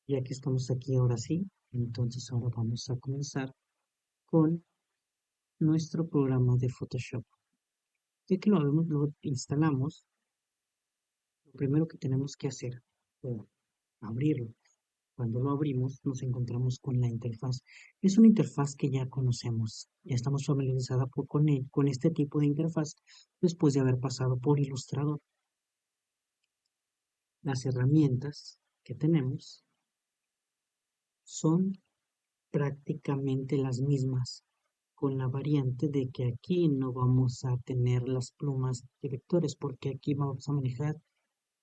Ya que estamos aquí ahora sí, entonces ahora vamos a comenzar con nuestro programa de Photoshop. Ya que lo instalamos, lo primero que tenemos que hacer es abrirlo. Cuando lo abrimos, nos encontramos con la interfaz. Es una interfaz que ya conocemos. Ya estamos familiarizados con este tipo de interfaz después de haber pasado por Illustrator. Las herramientas que tenemos son prácticamente las mismas, con la variante de que aquí no vamos a tener las plumas de vectores, porque aquí vamos a manejar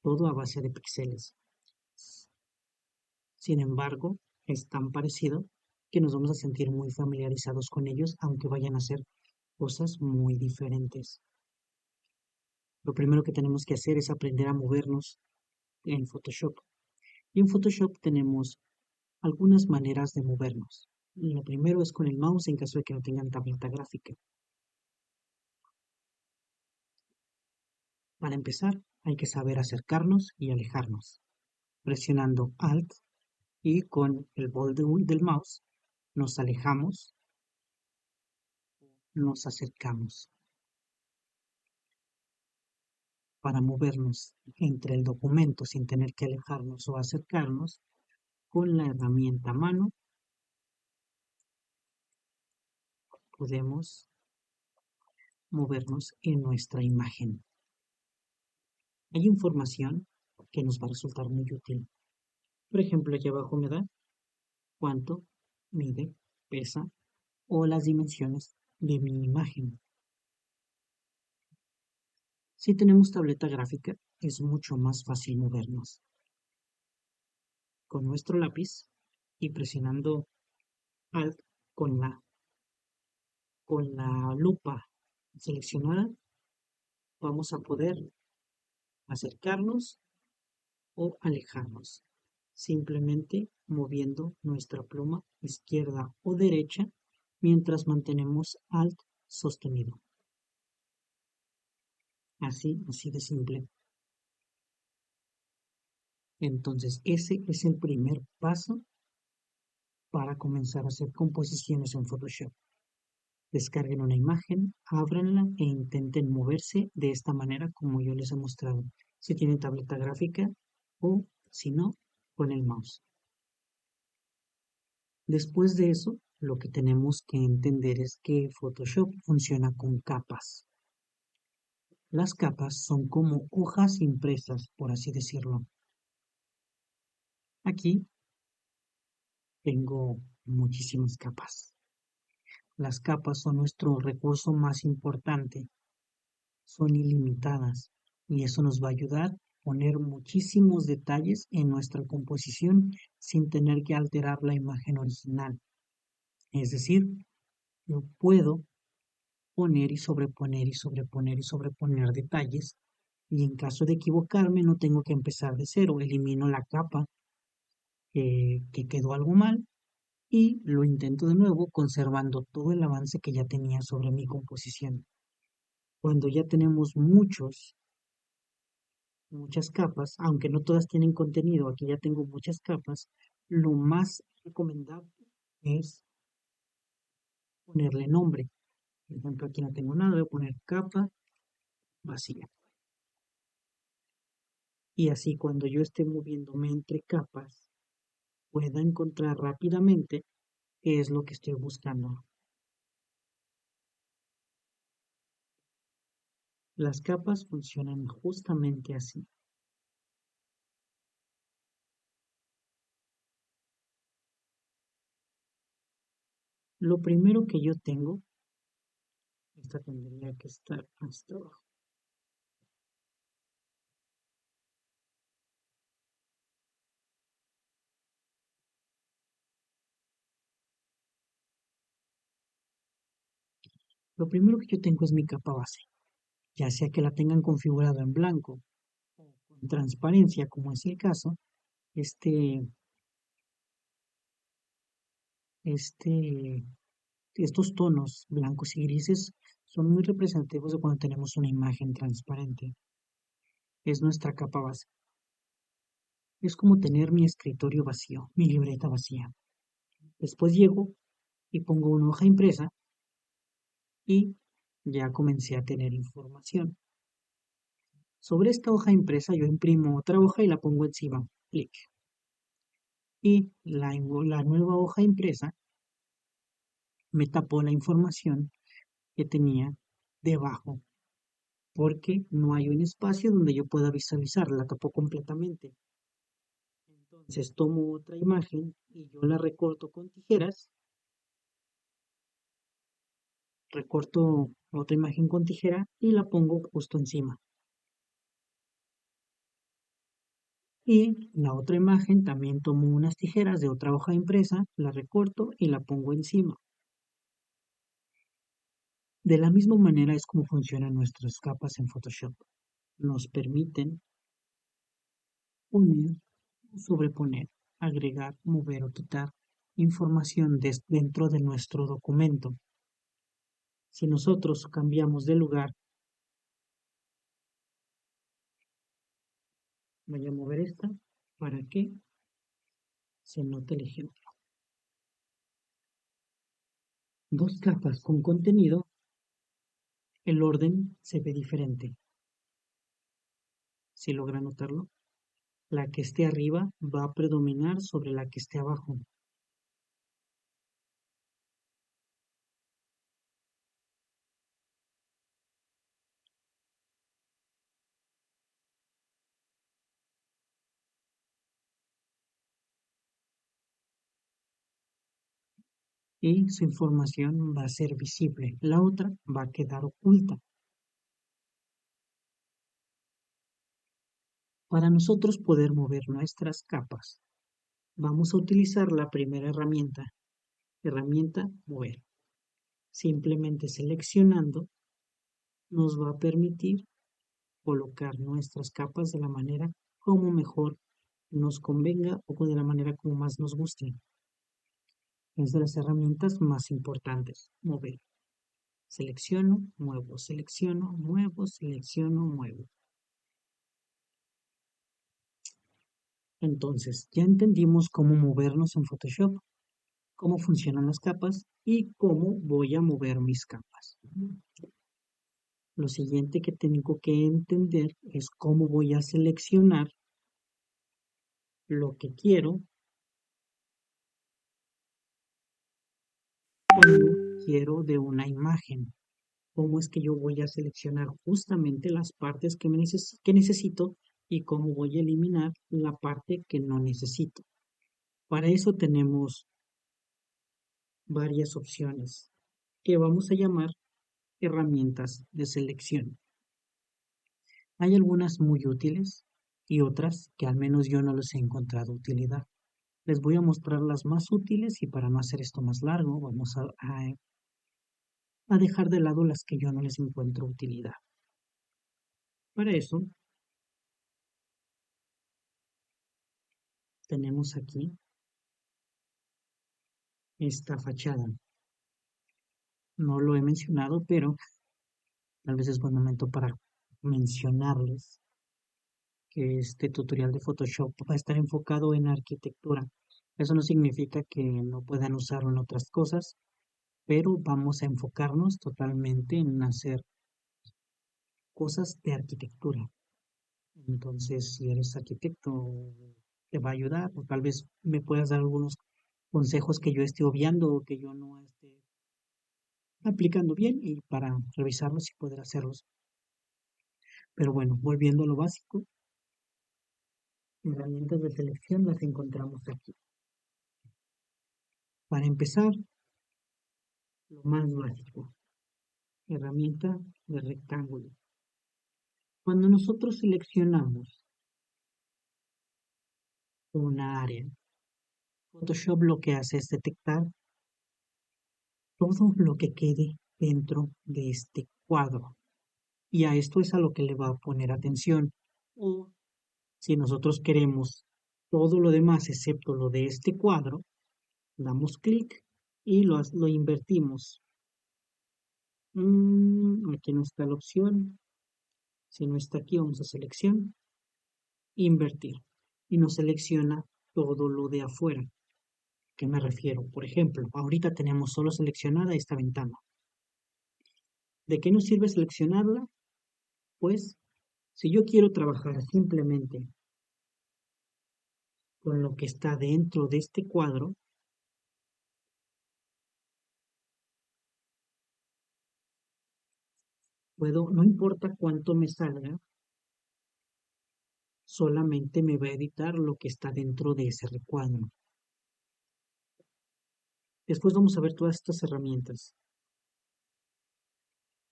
todo a base de píxeles. Sin embargo, es tan parecido que nos vamos a sentir muy familiarizados con ellos, aunque vayan a ser cosas muy diferentes. Lo primero que tenemos que hacer es aprender a movernos en Photoshop. Y en Photoshop tenemos algunas maneras de movernos. Lo primero es con el mouse en caso de que no tengan tableta gráfica. Para empezar, hay que saber acercarnos y alejarnos. Presionando Alt y con el botón del mouse nos alejamos, nos acercamos. Para movernos entre el documento sin tener que alejarnos o acercarnos, con la herramienta mano podemos movernos en nuestra imagen. Hay información que nos va a resultar muy útil. Por ejemplo, aquí abajo me da cuánto mide, pesa o las dimensiones de mi imagen. Si tenemos tableta gráfica, es mucho más fácil movernos. Con nuestro lápiz y presionando Alt con la lupa seleccionada, vamos a poder acercarnos o alejarnos, simplemente moviendo nuestra pluma izquierda o derecha mientras mantenemos Alt sostenido. Así de simple. Entonces, ese es el primer paso para comenzar a hacer composiciones en Photoshop. Descarguen una imagen, ábranla e intenten moverse de esta manera como yo les he mostrado. Si tienen tableta gráfica o, si no, con el mouse. Después de eso, lo que tenemos que entender es que Photoshop funciona con capas. Las capas son como hojas impresas, por así decirlo. Aquí tengo muchísimas capas. Las capas son nuestro recurso más importante, son ilimitadas y eso nos va a ayudar a poner muchísimos detalles en nuestra composición sin tener que alterar la imagen original. Es decir, yo puedo poner y sobreponer y sobreponer y sobreponer detalles y en caso de equivocarme no tengo que empezar de cero, elimino la capa que quedó algo mal y lo intento de nuevo conservando todo el avance que ya tenía sobre mi composición. Cuando ya tenemos muchas capas, aunque no todas tienen contenido, aquí ya tengo muchas capas, lo más recomendable es ponerle nombre. Por ejemplo, aquí no tengo nada, voy a poner capa vacía. Y así cuando yo esté moviéndome entre capas, pueda encontrar rápidamente qué es lo que estoy buscando. Las capas funcionan justamente así. Lo primero que yo tengo, esta tendría que estar hasta abajo. Lo primero que yo tengo es mi capa base, ya sea que la tengan configurado en blanco o con transparencia, como es el caso. Este, este, estos tonos blancos y grises son muy representativos de cuando tenemos una imagen transparente. Es nuestra capa base. Es como tener mi escritorio vacío, mi libreta vacía. Después llego y pongo una hoja impresa y ya comencé a tener información. Sobre esta hoja impresa yo imprimo otra hoja y la pongo encima. Clic. Y la nueva hoja impresa me tapó la información que tenía debajo, porque no hay un espacio donde yo pueda visualizar, la tapó completamente. Entonces tomo otra imagen y yo la recorto con tijeras, recorto otra imagen con tijera y la pongo justo encima. Y la otra imagen también tomo unas tijeras de otra hoja impresa, la recorto y la pongo encima. De la misma manera es como funcionan nuestras capas en Photoshop. Nos permiten unir, sobreponer, agregar, mover o quitar información dentro de nuestro documento. Si nosotros cambiamos de lugar, voy a mover esta para que se note el ejemplo. Dos capas con contenido, el orden se ve diferente. Si logra notarlo, la que esté arriba va a predominar sobre la que esté abajo. Y su información va a ser visible, la otra va a quedar oculta. Para nosotros poder mover nuestras capas, vamos a utilizar la primera herramienta mover. Simplemente seleccionando nos va a permitir colocar nuestras capas de la manera como mejor nos convenga o de la manera como más nos guste. Es de las herramientas más importantes, mover. Selecciono, muevo, selecciono, muevo, selecciono, muevo. Entonces, ya entendimos cómo movernos en Photoshop, cómo funcionan las capas y cómo voy a mover mis capas. Lo siguiente que tengo que entender es cómo voy a seleccionar lo que quiero cuando quiero de una imagen. Cómo es que yo voy a seleccionar justamente las partes que necesito y cómo voy a eliminar la parte que no necesito. Para eso tenemos varias opciones que vamos a llamar herramientas de selección. Hay algunas muy útiles y otras que al menos yo no les he encontrado utilidad. Les voy a mostrar las más útiles y para no hacer esto más largo, vamos a dejar de lado las que yo no les encuentro utilidad. Para eso, tenemos aquí esta fachada. No lo he mencionado, pero tal vez es buen momento para mencionarles que este tutorial de Photoshop va a estar enfocado en arquitectura. Eso no significa que no puedan usarlo en otras cosas, pero vamos a enfocarnos totalmente en hacer cosas de arquitectura. Entonces, si eres arquitecto, te va a ayudar, o tal vez me puedas dar algunos consejos que yo esté obviando o que yo no esté aplicando bien y para revisarlos y poder hacerlos. Pero bueno, volviendo a lo básico, herramientas de selección las encontramos aquí. Para empezar, lo más básico, herramienta de rectángulo. Cuando nosotros seleccionamos una área, Photoshop lo que hace es detectar todo lo que quede dentro de este cuadro. Y a esto es a lo que le va a poner atención. O si nosotros queremos todo lo demás excepto lo de este cuadro, damos clic y lo invertimos. Aquí no está la opción. Si no está aquí, vamos a selección, invertir. y nos selecciona todo lo de afuera. ¿A qué me refiero? Por ejemplo, ahorita tenemos solo seleccionada esta ventana. ¿De qué nos sirve seleccionarla? Pues si yo quiero trabajar simplemente con lo que está dentro de este cuadro, puedo, no importa cuánto me salga, solamente me va a editar lo que está dentro de ese recuadro. Después vamos a ver todas estas herramientas.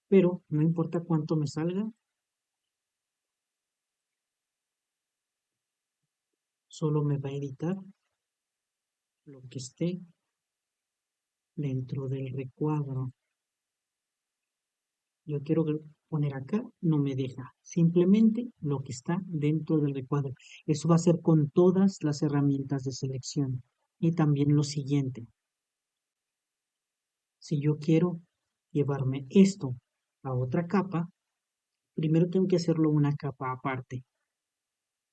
Pero no importa cuánto me salga, solo me va a editar lo que esté dentro del recuadro. Yo quiero poner acá, no me deja. Simplemente lo que está dentro del recuadro. Eso va a ser con todas las herramientas de selección. Y también lo siguiente. Si yo quiero llevarme esto a otra capa, primero tengo que hacerlo una capa aparte.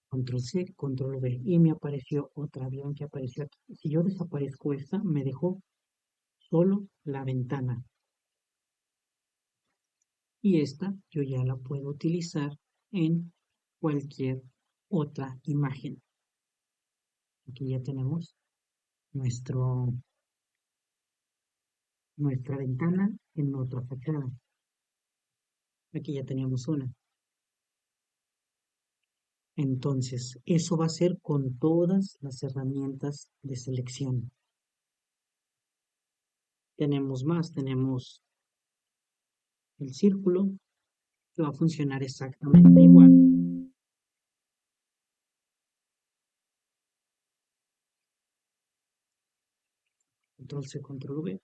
Control C, Control V. Y me apareció otra avión que apareció aquí. Si yo desaparezco esta, me dejó solo la ventana. Y esta yo ya la puedo utilizar en cualquier otra imagen. Aquí ya tenemos nuestro, nuestra ventana en otra fachada. Aquí ya teníamos una. Entonces, eso va a ser con todas las herramientas de selección. Tenemos más, tenemos el círculo, que va a funcionar exactamente igual. Control C, Control V.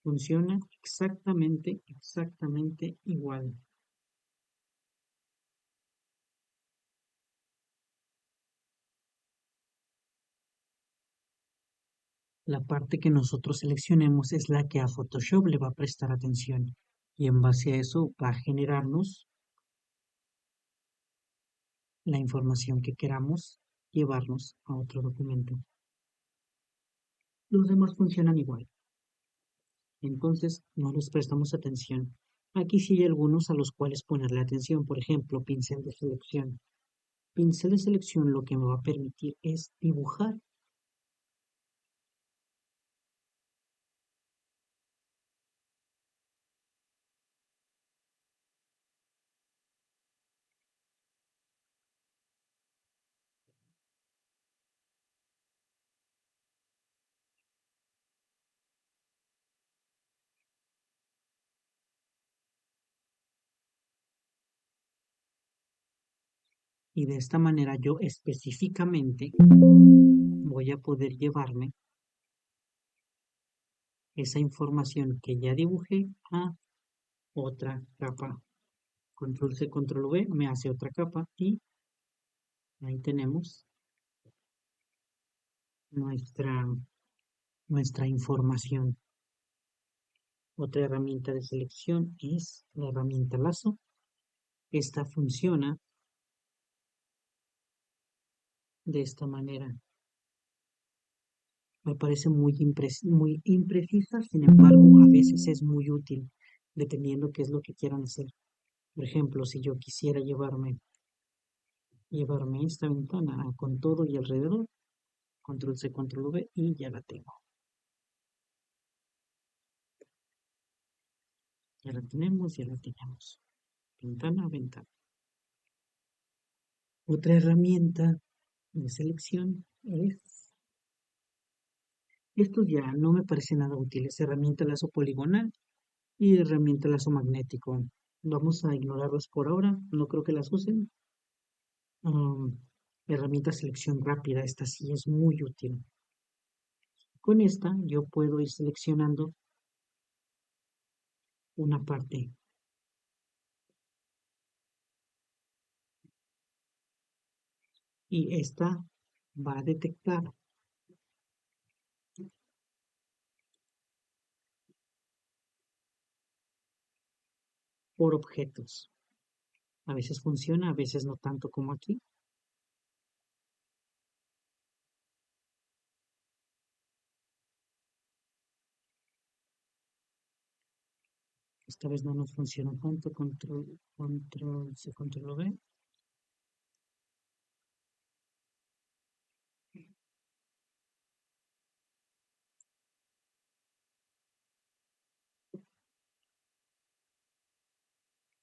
Funciona exactamente igual. La parte que nosotros seleccionemos es la que a Photoshop le va a prestar atención. Y en base a eso va a generarnos la información que queramos llevarnos a otro documento. Los demás funcionan igual. Entonces no les prestamos atención. Aquí sí hay algunos a los cuales ponerle atención. Por ejemplo, pincel de selección. Pincel de selección lo que me va a permitir es dibujar. Y de esta manera yo específicamente voy a poder llevarme esa información que ya dibujé a otra capa. Control C, Control V me hace otra capa y ahí tenemos nuestra, nuestra información. Otra herramienta de selección es la herramienta lazo. Esta funciona de esta manera. Me parece muy imprecisa, sin embargo, a veces es muy útil, dependiendo qué es lo que quieran hacer. Por ejemplo, si yo quisiera llevarme esta ventana con todo y alrededor, Control C, Control V y ya la tengo. Ya la tenemos, ya la tenemos. Ventana, ventana. Otra herramienta de selección es, estos ya no me parece nada útiles, herramienta lazo poligonal y herramienta lazo magnético. Vamos a ignorarlas por ahora, no creo que las usen. Herramienta selección rápida, esta sí es muy útil. Con esta yo puedo ir seleccionando una parte y esta va a detectar por objetos. A veces funciona, a veces no tanto como aquí. Esta vez no nos funciona tanto. Control C, control V.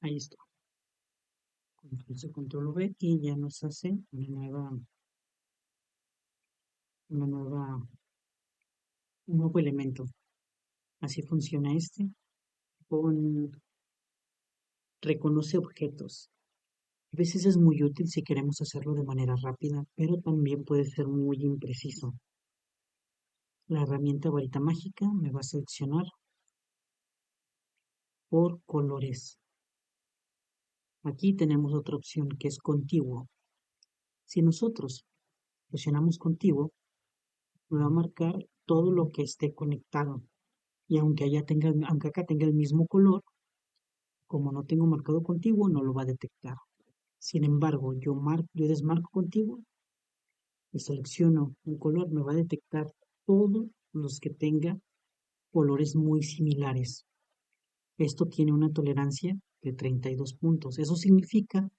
Ahí está. Control C, control V y ya nos hace un nuevo elemento. Así funciona este. Reconoce objetos. A veces es muy útil si queremos hacerlo de manera rápida, pero también puede ser muy impreciso. La herramienta varita mágica me va a seleccionar por colores. Aquí tenemos otra opción que es contiguo. Si nosotros presionamos contiguo, me va a marcar todo lo que esté conectado. Y aunque acá tenga el mismo color, como no tengo marcado contiguo, no lo va a detectar. Sin embargo, yo desmarco contiguo y selecciono un color, me va a detectar todos los que tenga colores muy similares. Esto tiene una tolerancia de 32 puntos. Eso significa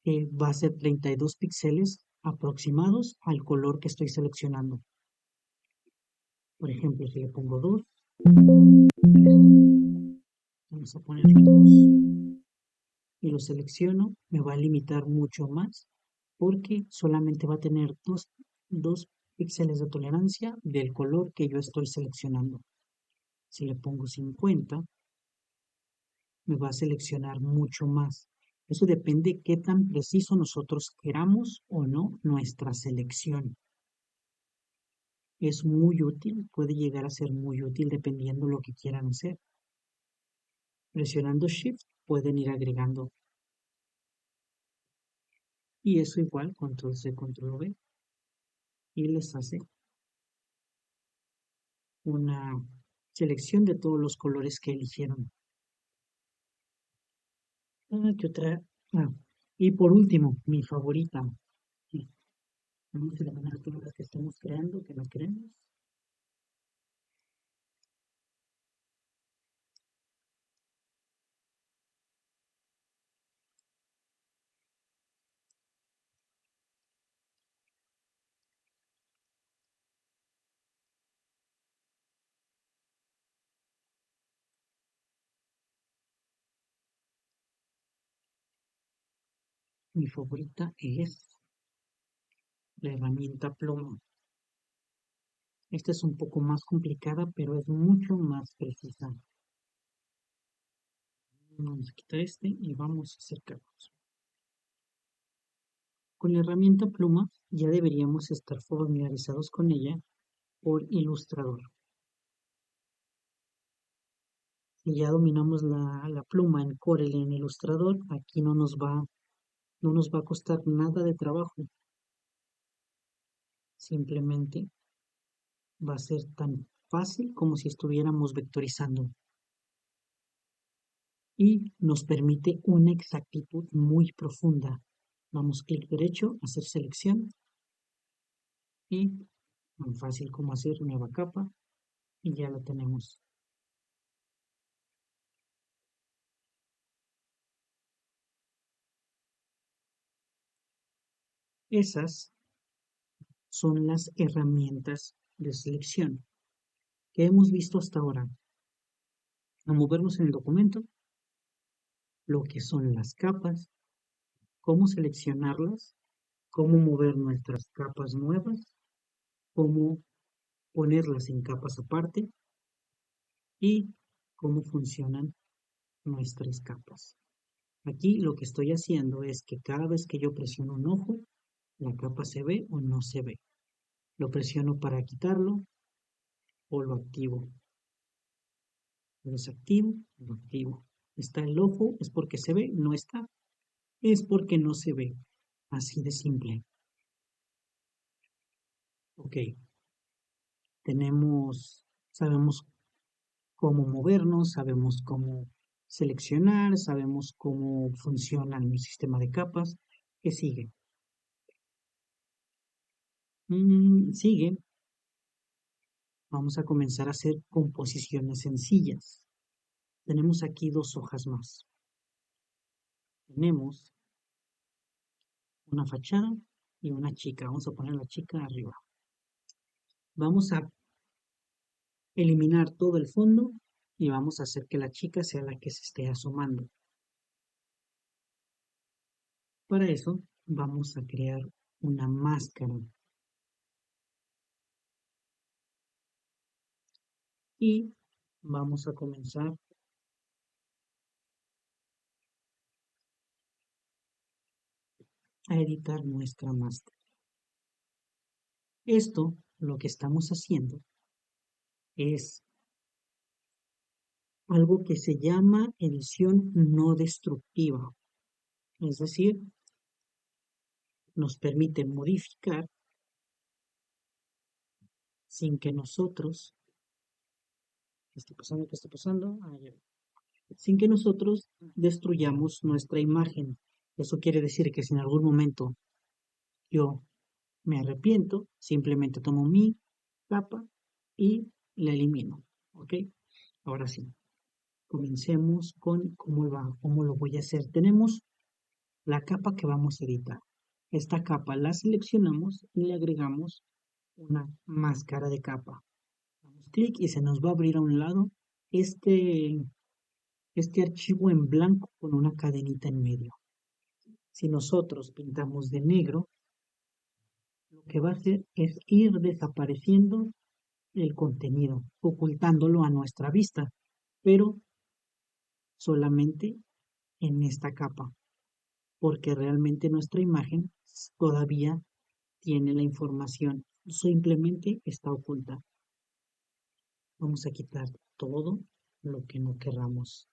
que va a ser 32 píxeles aproximados al color que estoy seleccionando. Por ejemplo, si le pongo 2, vamos a poner 2 y lo selecciono, me va a limitar mucho más porque solamente va a tener 2 píxeles de tolerancia del color que yo estoy seleccionando. Si le pongo 50, me va a seleccionar mucho más. Eso depende qué tan preciso nosotros queramos o no nuestra selección. Es muy útil, puede llegar a ser muy útil dependiendo lo que quieran hacer. Presionando Shift pueden ir agregando. Y eso igual, Control C, Control V. Y les hace una selección de todos los colores que eligieron. ¿Qué otra? Y por último, mi favorita. Vamos a eliminar todas las que estamos creando, que no queremos. Mi favorita es la herramienta pluma. Esta es un poco más complicada, pero es mucho más precisa. Vamos a quitar este y vamos a acercarnos. Con la herramienta pluma ya deberíamos estar familiarizados con ella por Illustrator. Si ya dominamos la pluma en Corel y en Illustrator, aquí no nos va a costar nada de trabajo. Simplemente va a ser tan fácil como si estuviéramos vectorizando. Y nos permite una exactitud muy profunda. Damos clic derecho, hacer selección y tan fácil como hacer nueva capa y ya lo tenemos. Esas son las herramientas de selección que hemos visto hasta ahora. A movernos en el documento, lo que son las capas, cómo seleccionarlas, cómo mover nuestras capas nuevas, cómo ponerlas en capas aparte y cómo funcionan nuestras capas. Aquí lo que estoy haciendo es que cada vez que yo presiono un ojo, la capa se ve o no se ve. Lo presiono para quitarlo o lo activo. Lo desactivo, lo activo. Está el ojo, es porque se ve, no está, es porque no se ve. Así de simple. Ok, sabemos cómo movernos, sabemos cómo seleccionar, sabemos cómo funciona el sistema de capas. ¿Qué sigue? Sigue, vamos a comenzar a hacer composiciones sencillas. tenemos aquí dos hojas más. Tenemos una fachada y una chica. Vamos a poner la chica arriba. Vamos a eliminar todo el fondo y vamos a hacer que la chica sea la que se esté asomando. Para eso vamos a crear una máscara y vamos a comenzar a editar nuestra máscara. Esto, lo que estamos haciendo es algo que se llama edición no destructiva. Es decir, nos permite modificar sin que nosotros, ¿qué está pasando? ¿Qué está pasando? Sin que nosotros destruyamos nuestra imagen. Eso quiere decir que si en algún momento yo me arrepiento, simplemente tomo mi capa y la elimino. ¿Ok? Ahora sí, comencemos con cómo lo voy a hacer. Tenemos la capa que vamos a editar. Esta capa la seleccionamos y le agregamos una máscara de capa. Damos clic y se nos va a abrir a un lado este, este archivo en blanco con una cadenita en medio. Si nosotros pintamos de negro, lo que va a hacer es ir desapareciendo el contenido, ocultándolo a nuestra vista, pero solamente en esta capa, porque realmente nuestra imagen todavía tiene la información, simplemente está oculta. Vamos a quitar todo lo que no querramos.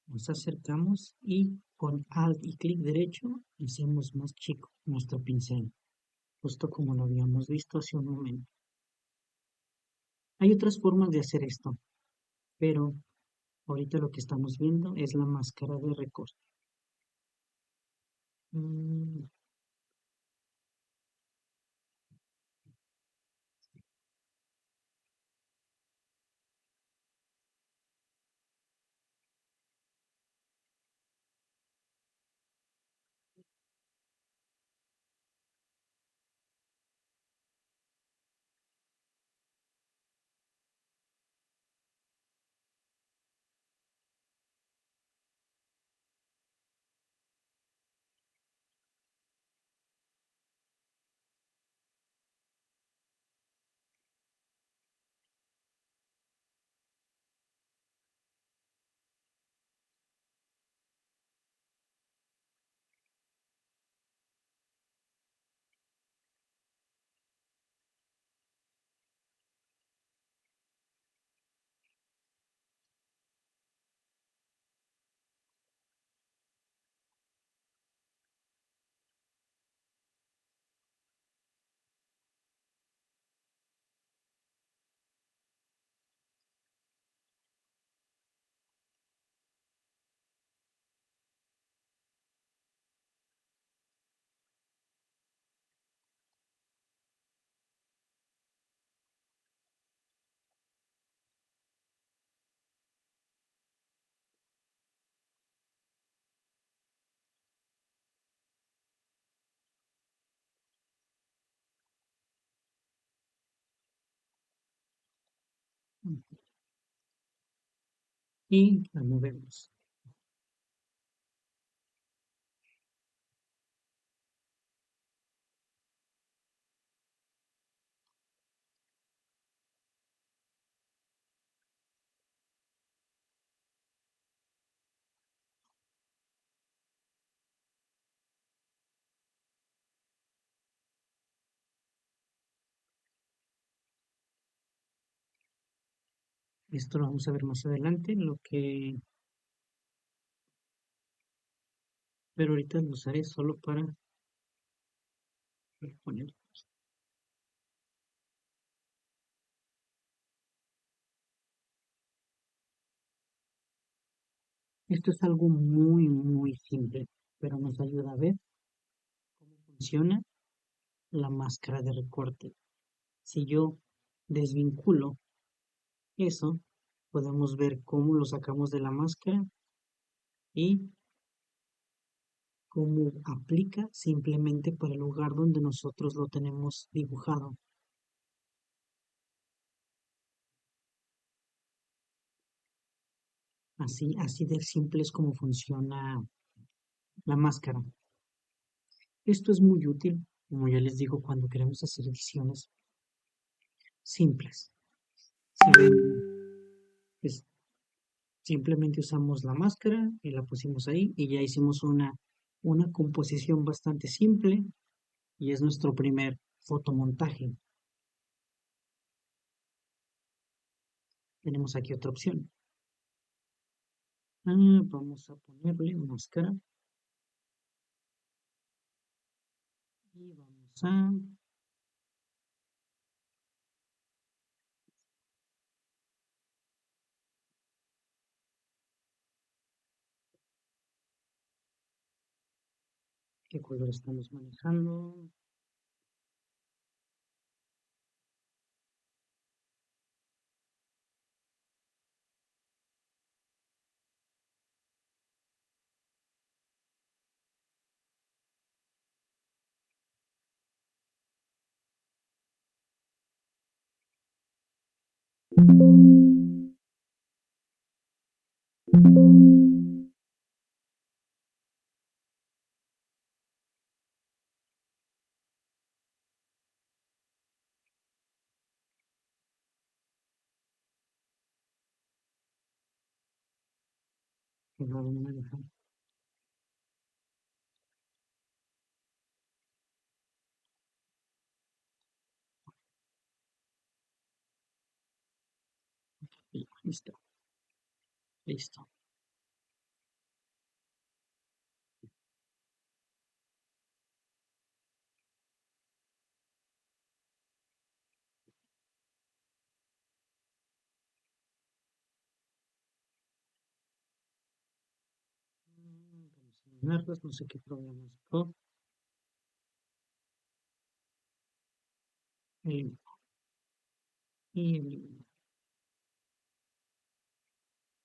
Nos acercamos y con Alt y clic derecho hacemos más chico nuestro pincel, justo como lo habíamos visto hace un momento. Hay otras formas de hacer esto, pero ahorita lo que estamos viendo es la máscara de recorte. Mm, y la movemos. Esto lo vamos a ver más adelante, pero ahorita lo usaré solo para poner. Esto es algo muy, muy simple, pero nos ayuda a ver cómo funciona la máscara de recorte. Si yo desvinculo eso, podemos ver cómo lo sacamos de la máscara y cómo aplica simplemente para el lugar donde nosotros lo tenemos dibujado. Así de simple es como funciona la máscara. Esto es muy útil, como ya les digo, cuando queremos hacer ediciones simples. Si ven, pues, simplemente usamos la máscara y la pusimos ahí y ya hicimos una composición bastante simple y es nuestro primer fotomontaje. Tenemos aquí otra opción. Vamos a ponerle máscara y vamos a qué color estamos manejando. Que no me deja. Y listo, listo. Vamos a eliminarlas, no sé qué problemas. Eliminar y eliminar.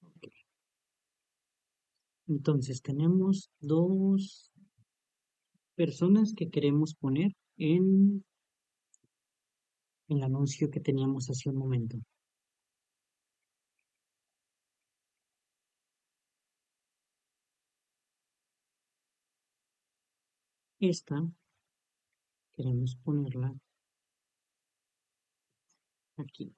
Ok. Entonces tenemos dos personas que queremos poner en el anuncio que teníamos hace un momento. Esta queremos ponerla aquí.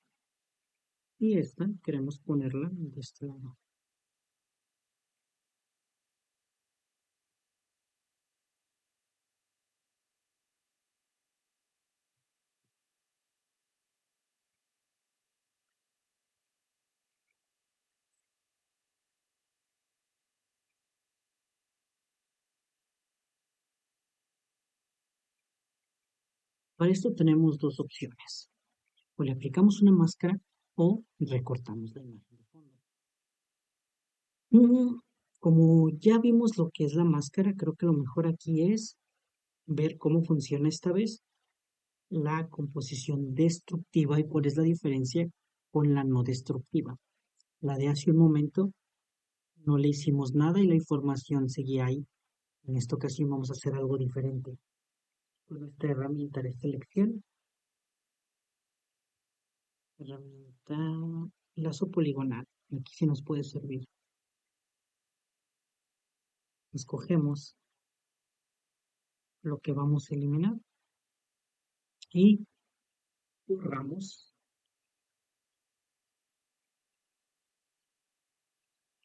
Y esta queremos ponerla de este lado. Para esto tenemos dos opciones. O le aplicamos una máscara o recortamos la imagen de fondo. Como ya vimos lo que es la máscara, creo que lo mejor aquí es ver cómo funciona esta vez la composición destructiva y cuál es la diferencia con la no destructiva. La de hace un momento no le hicimos nada y la información seguía ahí. En esta ocasión vamos a hacer algo diferente. Con nuestra herramienta de selección, herramienta lazo poligonal, aquí sí nos puede servir. Escogemos lo que vamos a eliminar y borramos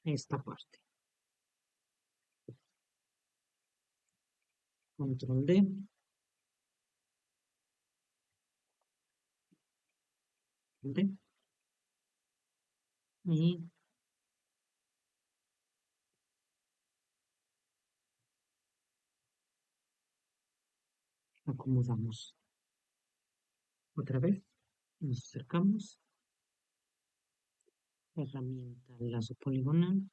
esta parte. Control D. D y acomodamos otra vez. Nos acercamos. Herramienta lazo poligonal.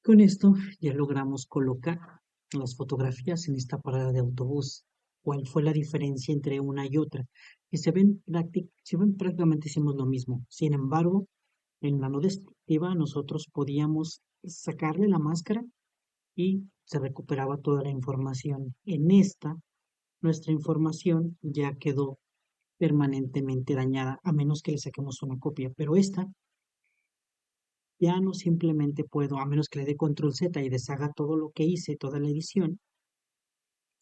Con esto ya logramos colocar las fotografías en esta parada de autobús. ¿Cuál fue la diferencia entre una y otra? Que se ven prácticamente hicimos lo mismo. Sin embargo, en la no destructiva nosotros podíamos sacarle la máscara y se recuperaba toda la información. En esta, nuestra información ya quedó permanentemente dañada, a menos que le saquemos una copia. Pero esta ya no simplemente puedo, a menos que le dé control Z y deshaga todo lo que hice, toda la edición,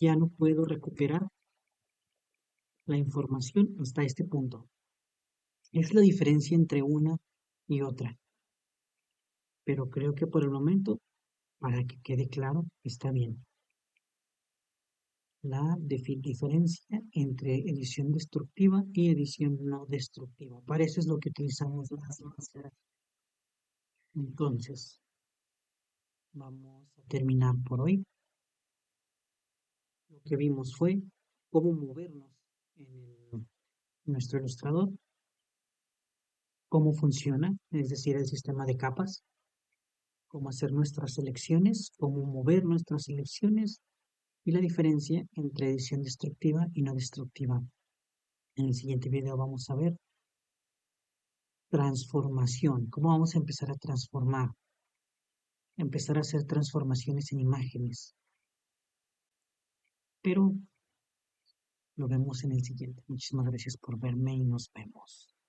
ya no puedo recuperar la información hasta este punto. Es la diferencia entre una y otra, pero creo que por el momento, para que quede claro, está bien. La diferencia entre edición destructiva y edición no destructiva. Para eso es lo que utilizamos las máscaras. Entonces, vamos a terminar por hoy. Lo que vimos fue cómo movernos en nuestro ilustrador, cómo funciona, es decir, el sistema de capas, cómo hacer nuestras selecciones, cómo mover nuestras selecciones y la diferencia entre edición destructiva y no destructiva. En el siguiente video vamos a ver transformación, cómo vamos a empezar a transformar, empezar a hacer transformaciones en imágenes. Pero lo vemos en el siguiente. Muchísimas gracias por verme y nos vemos.